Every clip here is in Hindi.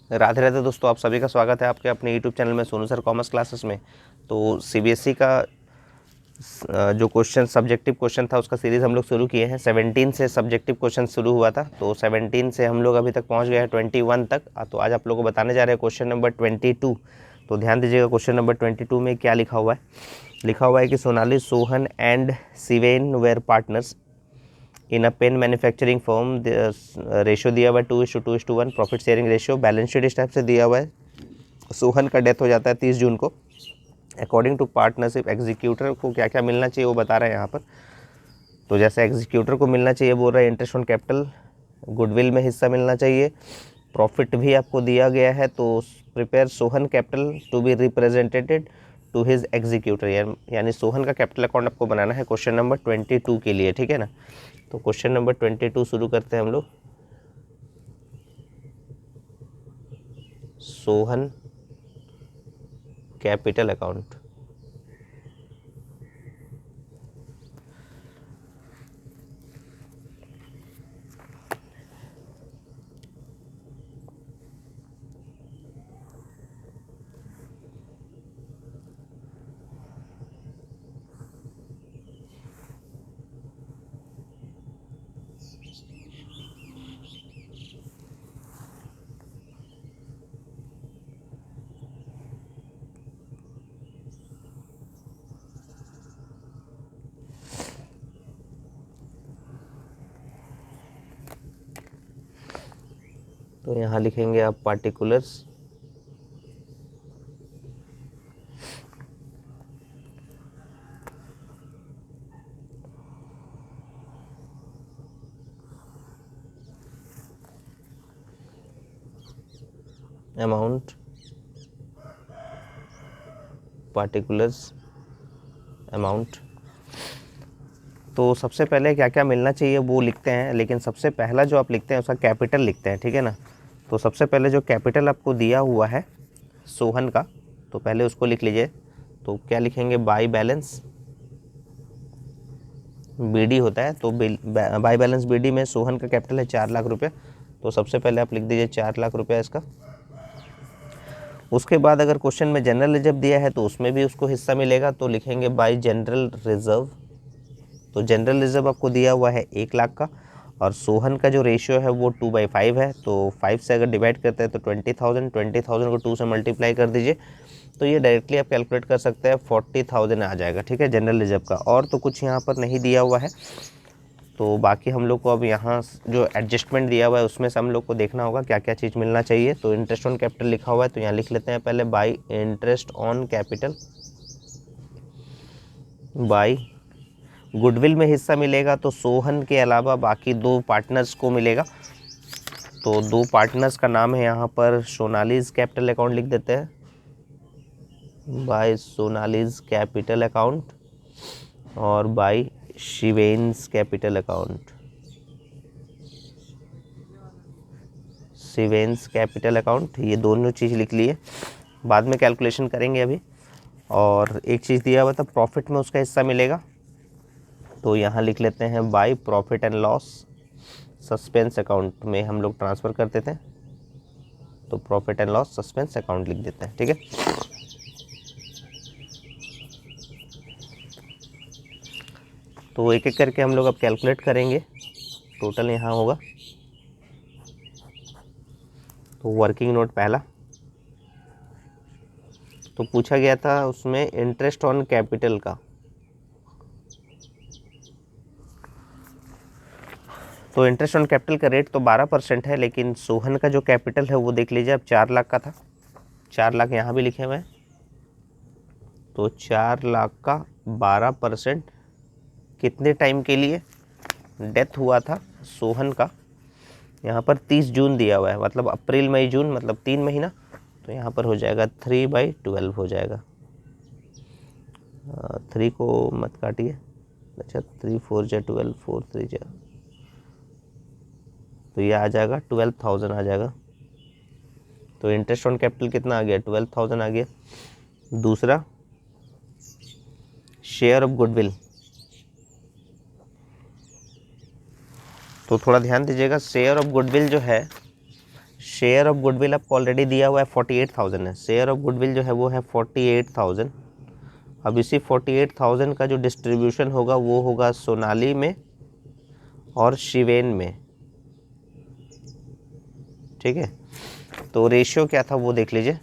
राधे राधे दोस्तों, आप सभी का स्वागत है आपके अपने यूट्यूब चैनल में सोनू सर कॉमर्स क्लासेस में। तो सीबीएसई का जो क्वेश्चन सब्जेक्टिव क्वेश्चन था उसका सीरीज़ हम लोग शुरू किए हैं। 17 से सब्जेक्टिव क्वेश्चन शुरू हुआ था, तो 17 से हम लोग अभी तक पहुंच गए हैं 21 तक। तो आज आप लोगों को बताने जा रहे हैं क्वेश्चन नंबर 22। तो ध्यान दीजिएगा, क्वेश्चन नंबर 22 में क्या लिखा हुआ है। लिखा हुआ है कि Sonali, Sohan and Shiven were partners in a pen manufacturing firm. Ratio दिया हुआ है 2:2:1। Profit sharing ratio balance sheet इस टाइप से दिया हुआ है। सोहन का डेथ हो जाता है 30 जून को। अकॉर्डिंग टू पार्टनरशिप एग्जीक्यूटर को क्या क्या मिलना चाहिए वो बता रहे हैं यहाँ पर। तो जैसे एग्जीक्यूटर को मिलना चाहिए, बोल रहा है इंटरेस्ट ऑन कैपिटल, गुडविल में हिस्सा मिलना चाहिए, प्रॉफिट भी आपको दिया गया है। तो prepare Sohan capital to be represented to his executor, यानी सोहन का कैपिटल अकाउंट आपको बनाना है क्वेश्चन नंबर 22 के लिए, ठीक है ना। तो क्वेश्चन नंबर 22 शुरू करते हैं हम लोग। Sohan capital account. तो यहाँ लिखेंगे आप पार्टिकुलर्स अमाउंट, पार्टिकुलर्स अमाउंट। तो सबसे पहले क्या क्या मिलना चाहिए वो लिखते हैं, लेकिन सबसे पहला जो आप लिखते हैं उसका कैपिटल लिखते हैं, ठीक है ना। तो सबसे पहले जो कैपिटल आपको दिया हुआ है सोहन का, तो पहले उसको लिख लीजिए। तो क्या लिखेंगे, बाई बैलेंस बीडी होता है। तो बाई बैलेंस बीडी में सोहन का कैपिटल है 4 लाख रुपये। तो सबसे पहले आप लिख दीजिए 4 लाख रुपये इसका। उसके बाद अगर क्वेश्चन में जनरल रिजर्व दिया है तो उसमें भी उसको हिस्सा मिलेगा, तो लिखेंगे बाई जनरल रिजर्व। तो जनरल रिजर्व आपको दिया हुआ है 1 लाख का, और सोहन का जो रेशियो है वो 2/5 है। तो 5 से अगर डिवाइड करते हैं तो 20,000 को 2 से मल्टीप्लाई कर दीजिए, तो ये डायरेक्टली आप कैलकुलेट कर सकते हैं 40,000 आ जाएगा, ठीक है, जनरल रिजर्व का। और तो कुछ यहाँ पर नहीं दिया हुआ है। तो बाकी हम लोग को अब यहाँ जो एडजस्टमेंट दिया हुआ है उसमें से हम लोग को देखना होगा क्या क्या चीज़ मिलना चाहिए। तो इंटरेस्ट ऑन कैपिटल लिखा हुआ है, तो यहाँ लिख लेते हैं पहले by interest on capital. By goodwill में हिस्सा मिलेगा तो सोहन के अलावा बाकी 2 पार्टनर्स को मिलेगा। तो 2 पार्टनर्स का नाम है यहाँ पर सोनालीज कैपिटल अकाउंट लिख देते हैं, बाय सोनालीज कैपिटल अकाउंट, और by Shiven's capital account, Shiven's capital account. ये दोनों चीज़ लिख लिए, बाद में कैलकुलेशन करेंगे अभी। और एक चीज़ दिया हुआ था, प्रॉफिट में उसका हिस्सा मिलेगा, तो यहाँ लिख लेते हैं by profit and loss suspense account में हम लोग ट्रांसफ़र कर देते हैं। तो profit and loss suspense account लिख देते हैं, ठीक है। तो एक एक करके हम लोग अब कैलकुलेट करेंगे। टोटल यहाँ होगा, तो वर्किंग नोट पहला, तो पूछा गया था उसमें इंटरेस्ट ऑन कैपिटल का। तो इंटरेस्ट ऑन कैपिटल का रेट तो 12% है, लेकिन सोहन का जो कैपिटल है वो देख लीजिए, अब 4 लाख का था। 4 लाख यहाँ भी लिखे हुए हैं, तो 4 लाख का 12% कितने टाइम के लिए डेथ हुआ था सोहन का। यहाँ पर 30 जून दिया हुआ है, मतलब अप्रैल मई जून, मतलब 3 महीना। तो यहाँ पर हो जाएगा 3/12 हो जाएगा। 3 को मत काटिए, अच्छा 3 4 जा 12, 4 3 जा, तो ये आ जाएगा 12,000 आ जाएगा। तो इंटरेस्ट ऑन कैपिटल कितना आ गया, 12,000 आ गया। दूसरा शेयर ऑफ गुडविल, तो थोड़ा ध्यान दीजिएगा, शेयर ऑफ गुडविल जो है, शेयर ऑफ गुडविल आपको ऑलरेडी दिया हुआ है 48,000 है, शेयर ऑफ गुडविल जो है वो है 48,000। अब इसी 48,000 का जो डिस्ट्रीब्यूशन होगा वो होगा सोनाली में और शिवेन में, ठीक है। तो रेशियो क्या था वो देख लीजिए,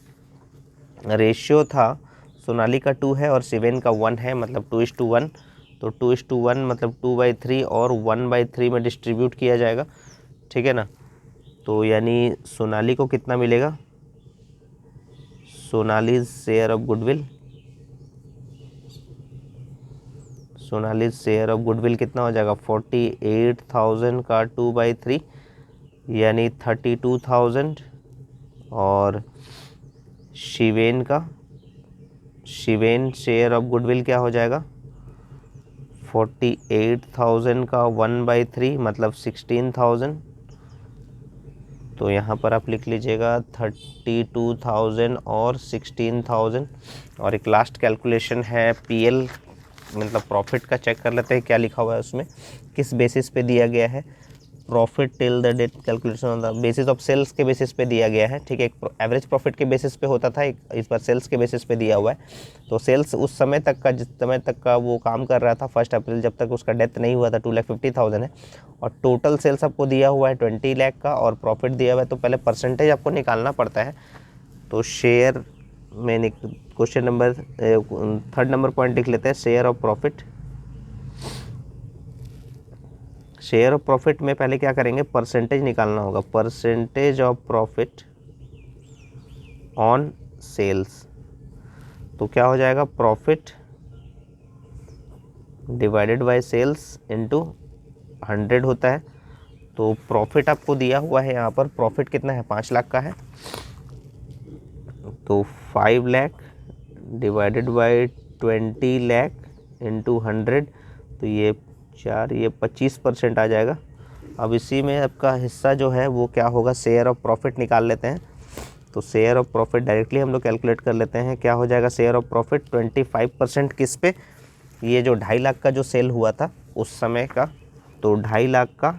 रेशियो था सोनाली का 2 है और शिवेन का 1 है, मतलब 2:1। तो 2:1 मतलब 2/3 और 1/3 में डिस्ट्रीब्यूट किया जाएगा, ठीक है ना। तो यानी सोनाली को कितना मिलेगा, Sonali share of goodwill, Sonali share of goodwill कितना हो जाएगा 48,000 का 2/3 यानी 32,000। और शिवेन का, शिवेन शेयर ऑफ गुडविल क्या हो जाएगा 48,000 का 1/3 मतलब 16,000। तो यहाँ पर आप लिख लीजिएगा 32,000 और 16,000। और एक लास्ट कैलकुलेशन है पीएल मतलब प्रॉफिट का, चेक कर लेते हैं क्या लिखा हुआ है उसमें, किस बेसिस पे दिया गया है। Profit till the date calculation on the basis of sales के बेसिस पे दिया गया है, ठीक है। एक एवरेज प्रॉफिट के बेसिस पे होता था, एक इस बार सेल्स के बेसिस पे दिया हुआ है। तो सेल्स उस समय तक का, जिस समय तक का वो काम कर रहा था 1 अप्रैल जब तक उसका डेथ नहीं हुआ था 2,50,000 है। और टोटल सेल्स आपको दिया हुआ है 20 लाख का और प्रॉफिट दिया हुआ है, तो पहले परसेंटेज आपको निकालना पड़ता है। तो शेयर में question number 3rd number point लिख लेते हैं, share of profit. Share of profit में पहले क्या करेंगे, परसेंटेज निकालना होगा, percentage of profit on sales. तो क्या हो जाएगा, profit divided by sales into 100 होता है। तो प्रॉफिट आपको दिया हुआ है यहाँ पर, प्रॉफिट कितना है 5 लाख का है, तो 5 lakh divided by 20 lakh into 100, तो ये 4, ये 25% आ जाएगा। अब इसी में आपका हिस्सा जो है वो क्या होगा, शेयर ऑफ प्रॉफिट निकाल लेते हैं। तो शेयर ऑफ प्रॉफिट डायरेक्टली हम लोग कैलकुलेट कर लेते हैं, क्या हो जाएगा शेयर ऑफ प्रॉफिट 25% किस पे, ये जो 2.5 लाख का जो सेल हुआ था उस समय का, तो 2.5 लाख का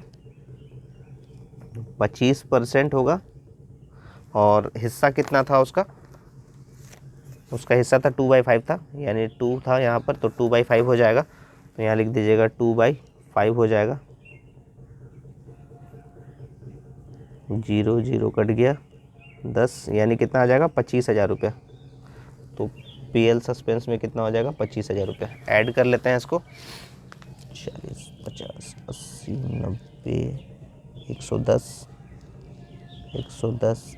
25% होगा। और हिस्सा कितना था उसका, उसका हिस्सा था 2/5 था, यानी 2 था यहाँ पर, तो 2/5 हो जाएगा। तो यहाँ लिख दीजिएगा 2/5 हो जाएगा, 0 0 कट गया 10, यानी कितना आ जाएगा 25,000 रुपया। तो पीएल सस्पेंस में कितना हो जाएगा 25,000 रुपया। ऐड कर लेते हैं इसको, 40 50 80 90 110 110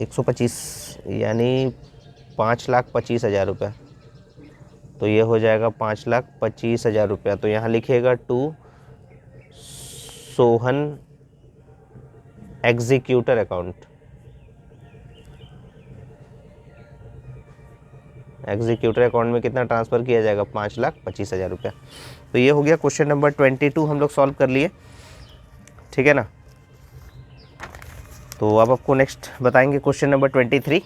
125 यानी 5,25,000 रुपया। तो ये हो जाएगा 5,25,000 रुपया। तो यहाँ लिखिएगा to Sohan executor account, executor account में कितना ट्रांसफ़र किया जाएगा 5,25,000 रुपया। तो ये हो गया क्वेश्चन नंबर 22 हम लोग सॉल्व कर लिए, ठीक है ना। तो अब आपको नेक्स्ट बताएंगे क्वेश्चन नंबर 23।